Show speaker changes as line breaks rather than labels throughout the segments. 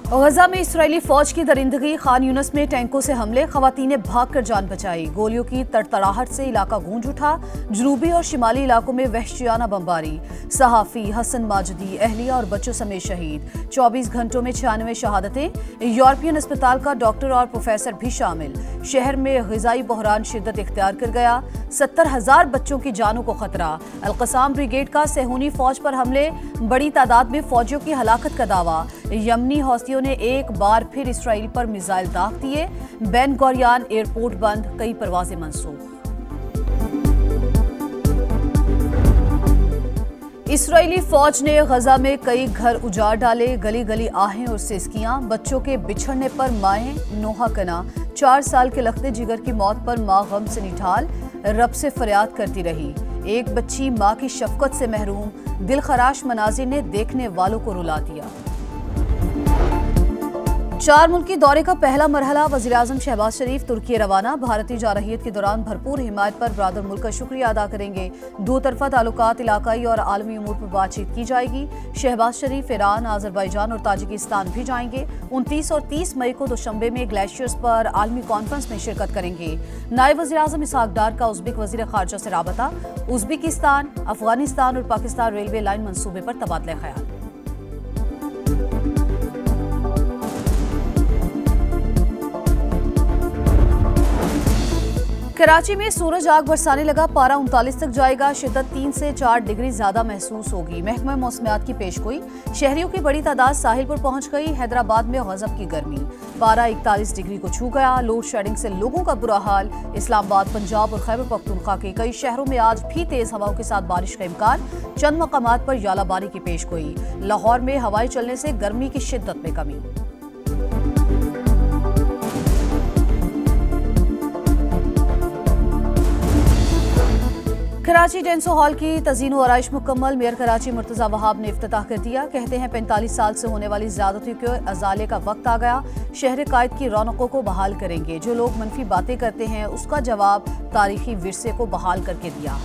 गजा में इसराइली फौज की दरिंदगी, खान यूनिस में टैंकों से हमले, खवातीन ने भागकर जान बचाई। गोलियों की तड़तड़ाहट से इलाका गूंज उठा। जनूबी और शिमाली इलाकों में वहशियाना बमबारी। सहाफी हसन माजिदी, अहलिया और बच्चों समेत शहीद। 24 घंटों में 96 शहादतें। यूरोपियन अस्पताल का डॉक्टर और प्रोफेसर भी शामिल। शहर में ग़िज़ाई बहरान शिद्दत इख्तियार कर गया। 70,000 बच्चों की जानों को खतरा। अल-क़साम ब्रिगेड का सेहूनी फौज पर हमले, बड़ी तादाद में फौजियों की हलाकत का दावा। यमनी हौसियों ने एक बार फिर इसराइल पर मिसाइल दाग दिए। बेन गोरियन एयरपोर्ट बंद, कई परवाजें मंसूख। इसराइली फौज ने गजा में कई घर उजाड़ डाले। गली गली आहें और सिसकियां। बच्चों के बिछड़ने पर माएं नोहा कना। 4 साल के लख्ते जिगर की मौत पर मां गम से निठाल, रब से फरियाद करती रही। एक बच्ची मां की शफकत से महरूम। दिलखराश मनाजिर ने देखने वालों को रुला दिया। 4 मुल्की दौरे का पहला मरहला, वज़ीर-ए-आज़म शहबाज शरीफ तुर्की रवाना। भारतीय जारहियत के दौरान भरपूर हिमायत पर ब्रादर मुल्क का शुक्रिया अदा करेंगे। दो तरफा ताल्लुकात, इलाकाई और आलमी उमूर पर बातचीत की जाएगी। शहबाज शरीफ ईरान, आज़रबाईजान और ताजिकिस्तान भी जाएंगे। 29 और 30 मई को दोशंबे में ग्लेशियर्स पर आलमी कॉन्फ्रेंस में शिरकत करेंगे। नायब वज़ीर-ए-आज़म इसहाक डार का उज़्बेक वज़ीर ख़ारजा से राबता। उज़्बेकिस्तान, अफगानिस्तान और पाकिस्तान रेलवे लाइन मंसूबे पर तबादला ख्याल। कराची में सूरज आग बरसाने लगा। पारा 39 तक जाएगा। शिद्दत 3 से 4 डिग्री ज्यादा महसूस होगी। महकमा मौसमियात की पेशगोई। शहरियों की बड़ी तादाद साहिल पर पहुंच गई। हैदराबाद में गजब की गर्मी, पारा 41 डिग्री को छू गया। लोड शेडिंग से लोगों का बुरा हाल। इस्लामाबाद, पंजाब और खैबर पख्तूनख्वा के कई शहरों में आज भी तेज हवाओं के साथ बारिश का इम्कान। चंद मकामात पर यालाबारी की पेशगोई। लाहौर में हवाएं चलने से गर्मी की शिद्दत में कमी। कराची डेंसो हॉल की तज़ीन व आराइश मुकम्मल। मेयर कराची मुर्तज़ा वहाब ने इफ्तिताह कर दिया। कहते हैं 45 साल से होने वाली ज़्यादती के अजाले का वक्त आ गया। शहर कायद की रौनकों को बहाल करेंगे। जो लोग मनफी बातें करते हैं उसका जवाब तारीखी विरसे को बहाल करके दिया।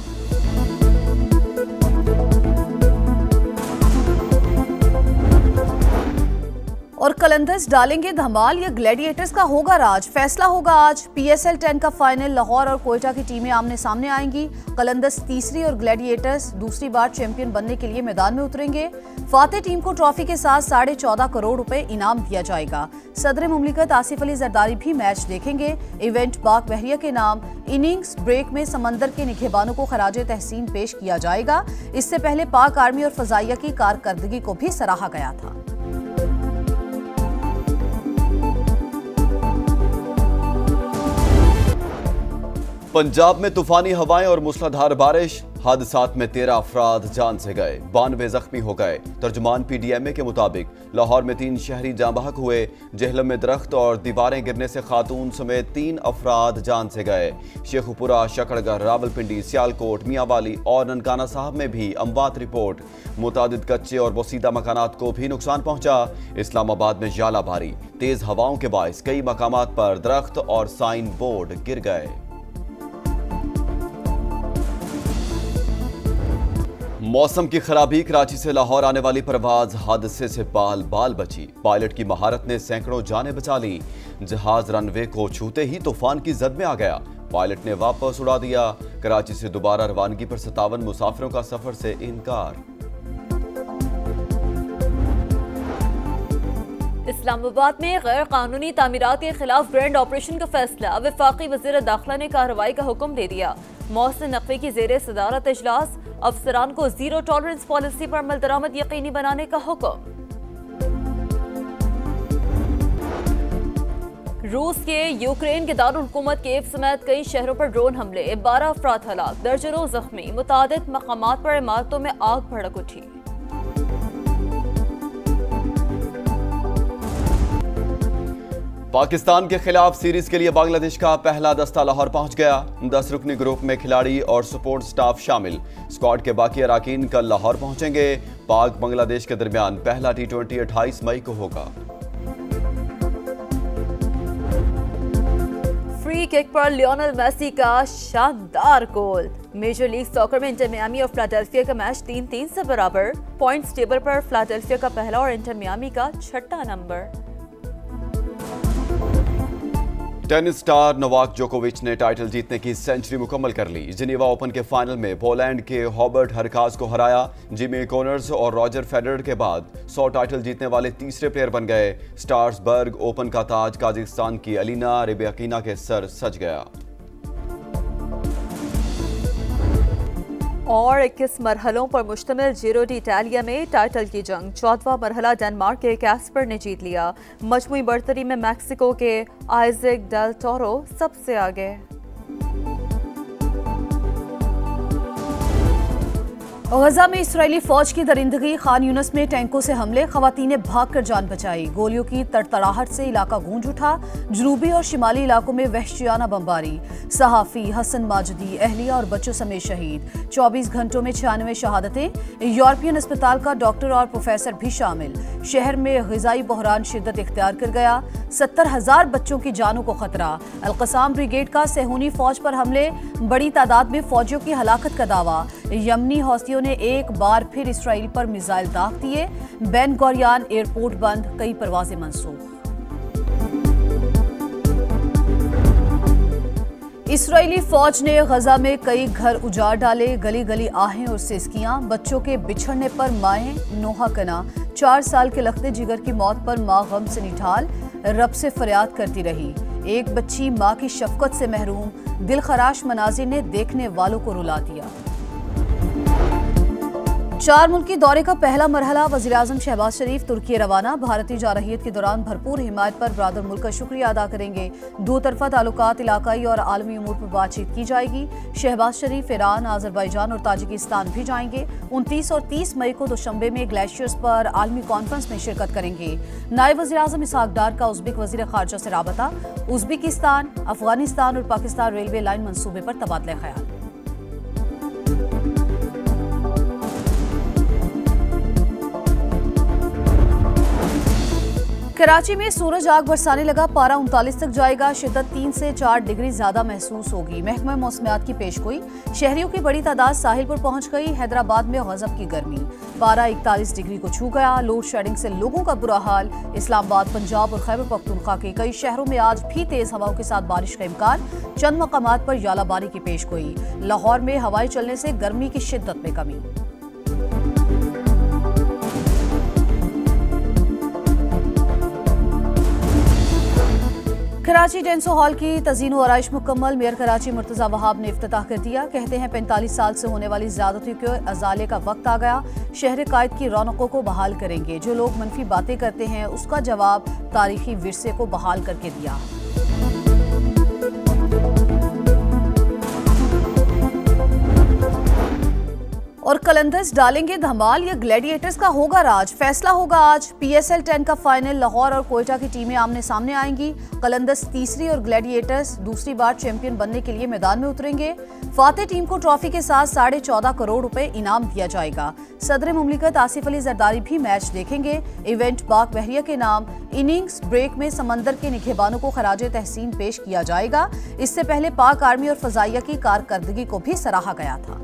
और कलंदर्स डालेंगे धमाल या ग्लैडिएटर्स का होगा राज, फैसला होगा आज। PSL 10 का फाइनल, लाहौर और कोयटा की टीमें आमने सामने आएंगी। कलंदर्स तीसरी और ग्लैडिएटर्स दूसरी बार चैंपियन बनने के लिए मैदान में उतरेंगे। फातेह टीम को ट्रॉफी के साथ 14.5 करोड़ रुपए इनाम दिया जाएगा। सदर मुमलिकत आसिफ अली जरदारी भी मैच देखेंगे। इवेंट पाक बहरिया के नाम। इनिंग्स ब्रेक में समंदर के निगहबानों को खराजे तहसीन पेश किया जाएगा। इससे पहले पाक आर्मी और फजाइया की कारकर्दगी को भी सराहा गया था।
पंजाब में तूफानी हवाएं और मूसलाधार बारिश। हादसात में 13 अफराद जान से गए, 92 जख्मी हो गए। तर्जुमान PDMA के मुताबिक लाहौर में 3 शहरी जाँ बहक हुए। जहलम में दरख्त और दीवारें गिरने से खातून समेत 3 अफराद जान से गए। शेखुपुरा, शकड़गढ़, रावलपिंडी, सियालकोट, मियांवाली और ननकाना साहब में भी अमवात रिपोर्ट। मुतादिद कच्चे और बोसीदा मकानात को भी नुकसान पहुंचा। इस्लामाबाद में यालाबारी, तेज हवाओं के बायस कई मकामात पर दरख्त और साइन बोर्ड गिर गए। मौसम की खराबी, कराची से लाहौर आने वाली परवाज हादसे से बाल बाल बची। पायलट की महारत ने सैकड़ों जानें बचा ली। जहाज रनवे को छूते ही तूफान की जद में आ गया। पायलट ने वापस उड़ा दिया। कराची से दोबारा रवानगी पर 57 मुसाफिरों का सफर से इनकार।
इस्लामाबाद में गैर कानूनी तामीरात के खिलाफ ग्रैंड ऑपरेशन का फैसला। वफाकी वज़ीर दाखिला ने कार्रवाई का हुक्म दे दिया। मौसम नकवी की जेर सदारत इजलास। अफसरान को जीरो टॉलरेंस पॉलिसी पर अमल दरामद यकीनी बनाने का हुक्म। रूस के यूक्रेन के दारुल हुकूमत कीव समेत कई शहरों पर ड्रोन हमले। 12 अफराद हलाक, दर्जनों जख्मी। मुतादिद मकामात पर इमारतों में आग भड़क उठी।
पाकिस्तान के खिलाफ सीरीज के लिए बांग्लादेश का पहला दस्ता लाहौर पहुंच गया। 10 रुकनी ग्रुप में खिलाड़ी और सपोर्ट स्टाफ शामिल। स्क्वाड के बाकी अराकीन कल लाहौर पहुंचेंगे। पाक बांग्लादेश के दरमियान पहला T20 28 मई को होगा।
फ्री किक पर लियोनेल मेसी का शानदार गोल। मेजर लीग सॉकर में इंटर मियामी और फिलाडेल्फिया का मैच 3-3 से बराबर। पॉइंट्स टेबल पर फिलाडेल्फिया का पहला और इंटर मियामी का 6ठा नंबर।
टेनिस स्टार नोवाक जोकोविच ने टाइटल जीतने की सेंचुरी मुकम्मल कर ली। जिनेवा ओपन के फाइनल में पोलैंड के हॉबर्ट हरकाज को हराया। जिमी कॉनर्स और रॉजर फेडरर के बाद 100 टाइटल जीतने वाले तीसरे प्लेयर बन गए। स्टार्सबर्ग ओपन का ताज काजाकिस्तान की अलीना रिबयाकिना के सर सज गया।
और 21 मरहलों पर मुश्तमिल जीरो डी इटालिया में टाइटल की जंग। 14वां मरहला डेनमार्क के कैस्पर ने जीत लिया। मजमूई बर्तरी में मैक्सिको के आइजैक डेल टोरो सबसे आगे।
गजा में इसराइली फौज की दरिंदगी, खान यूनस में टैंकों से हमले, खवातीनें भागकर जान बचाई। गोलियों की तड़तड़ाहट से इलाका गूंज उठा। जनूबी और शिमाली इलाकों में वहशियाना बमबारी। सहाफी हसन माजिदी अहलिया और बच्चों समेत शहीद। 24 घंटों में 96 शहादतें। यूरोपियन अस्पताल का डॉक्टर और प्रोफेसर भी शामिल। शहर में ग़िज़ाई बहरान शिद्दत इख्तियार कर गया। 70,000 बच्चों की जानों को खतरा। अल-क़साम ब्रिगेड का सेहूनी फौज पर हमले, बड़ी तादाद में फौजियों की हलाकत का दावा। यमनी हौसियों ने एक बार फिर इसराइल पर मिसाइल दाग दिए। बेन गोरियन एयरपोर्ट बंद, कई परवाजें मंसूख। इसराइली फौज ने गजा में कई घर उजाड़ डाले। गली गली आहें और सिसकियां। बच्चों के बिछड़ने पर माएं नोहा कना। 4 साल के लखते जिगर की मौत पर मां गम से निठाल, रब से फरियाद करती रही। एक बच्ची मां की शफकत से महरूम। दिलखराश मनाजिर ने देखने वालों को रुला दिया। 4 मुल्की दौरे का पहला मरहला। वज़ीर-ए-आज़म शहबाज शरीफ तुर्की रवाना। भारतीय जारहियत के दौरान भरपूर हिमायत पर ब्रादर मुल्क का शुक्रिया अदा करेंगे। दो तरफा ताल्लुकात, इलाकाई और आलमी उमूर पर बातचीत की जाएगी। शहबाज शरीफ ईरान, आज़रबाईजान और ताजिकिस्तान भी जाएंगे। 29 और 30 मई को दोशंबे में ग्लेशियर्स पर आलमी कॉन्फ्रेंस में शिरकत करेंगे। नायब वज़ीर-ए-आज़म इसहाक डार का उज़्बेक वज़ीर ख़ारजा से राबता। उज़्बेकिस्तान, अफगानिस्तान और पाकिस्तान रेलवे लाइन मंसूबे पर तबादला ख्याल। कराची में सूरज आग बरसाने लगा। पारा 39 तक जाएगा। शिद्दत 3 से 4 डिग्री ज्यादा महसूस होगी। महकमा मौसमियात की पेशगोई। शहरियों की बड़ी तादाद साहिल पर पहुंच गई। हैदराबाद में गजब की गर्मी। पारा 41 डिग्री को छू गया। लोड शेडिंग से लोगों का बुरा हाल। इस्लामाबाद, पंजाब और खैबर पख्तूनख्वा के कई शहरों में आज भी तेज हवाओं के साथ बारिश का इम्कान। चंद मकामात पर यालाबारी की पेशगोई। लाहौर में हवाएं चलने से गर्मी की शिद्दत में कमी। कराची डेंसो हॉल की तज़ीन व आराइश मुकम्मल। मेयर कराची मुर्तज़ा वहाब ने इफ्तिताह कर दिया। कहते हैं 45 साल से होने वाली ज़्यादती के अज़ाले का वक्त आ गया। शहर कायद की रौनकों को बहाल करेंगे। जो लोग मनफी बातें करते हैं उसका जवाब तारीखी विरसे को बहाल करके दिया। और कलंदर्स डालेंगे धमाल या ग्लैडिएटर्स का होगा राज? फैसला होगा आज। PSL 10 का फाइनल। लाहौर और कोयटा की टीमें आमने सामने आएंगी। कलंदर्स तीसरी और ग्लैडिएटर्स दूसरी बार चैंपियन बनने के लिए मैदान में उतरेंगे। फातेह टीम को ट्रॉफी के साथ 14.5 करोड़ रुपए इनाम दिया जाएगा। सदर मुमलिकत आसिफ अली जरदारी भी मैच देखेंगे। इवेंट बाग बहरिया के नाम। इनिंग्स ब्रेक में समंदर के निगहबानों को खराज तहसीन पेश किया जाएगा। इससे पहले पाक आर्मी और फजाइया की कारकर्दगी को भी सराहा गया था।